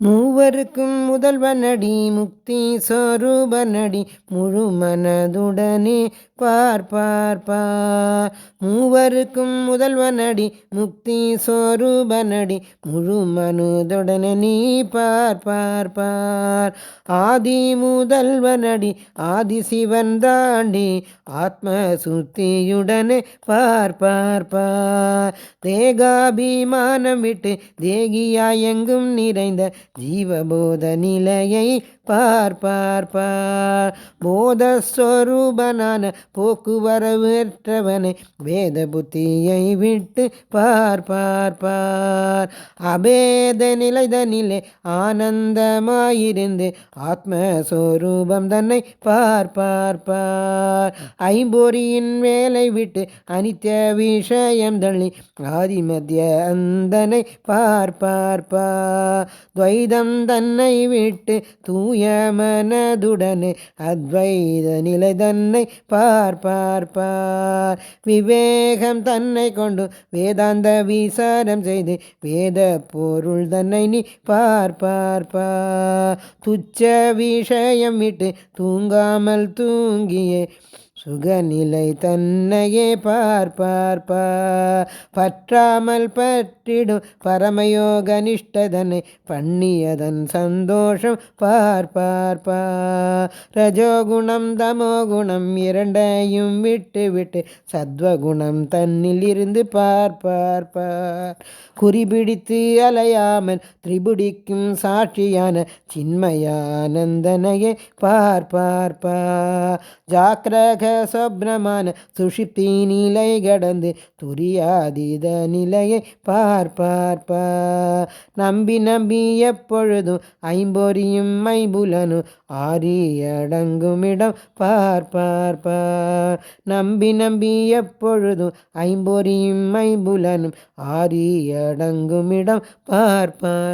மூவருக்கும் முதல்வனடி முக்தி சொரூபனடி முழு மனதுடனே பார்ப்பார். மூவருக்கும் முதல்வனடி முக்தி சொரூபனடி முழு மனதுடனே நீ பார்ப்பார். ஆதி முதல்வனடி ஆதி சிவன் தாண்டி ஆத்ம சுத்தியுடனே பார்ப்பார். தேகாபிமானம் விட்டு தேகியாய் எங்கும் நிறைந்த ஜீவபோத நிலையை பார்ப்பார். போதஸ்வரூபனான போக்குவரவற்றவனை வேத புத்தியை விட்டு பார்ப்பார். அபேத நிலைதனிலே ஆனந்தமாயிருந்து ஆத்மஸ்வரூபம் தன்னை பார்ப்பார். ஐம்பொறியின் வேலை விட்டு அனித்திய விஷயம் தள்ளி ஆதிமத்திய அந்தனை பார்ப்பார். துவைதம் தன்னை விட்டு தூய மனதுடனே அத்வைத நிலை தன்னை பார்ப்பார். விவேகம் தன்னை கொண்டு வேதாந்த விசாரம் செய்து வேத பொருள் தன்னை நீ பார்ப்பார். துச்ச விஷயம் விட்டு தூங்காமல் தூங்கியே சுகநிலை தன்னையே பார்ப்பார். பற்றாமல் பற்றிடும் பரமயோக நிஷ்டதனை பண்ணியதன் சந்தோஷம் பார்ப்பார். ரஜோகுணம் தமோகுணம் இரண்டையும் விட்டு விட்டு சத்வகுணம் தன்னில் இருந்து பார்ப்பார். குறிபிடித்து அலையாமல் திரிபுடிக்கும் சாட்சியான சின்மயானந்தனையே பார்ப்பார். ஜாக்கிரக சொப்னமான சுஷிப்தி நிலை கடந்து துரியாதீத நிலையை பார்ப்பார். நம்பி நம்பி எப்பொழுதும் ஐம்பொறியும் ஐம்புலனும் ஆரியடங்குமிடம் பார்ப்பார். நம்பி நம்பி எப்பொழுதும் ஐம்பொறியும் ஐம்புலனும் ஆரியடங்குமிடம் பார்ப்பார்.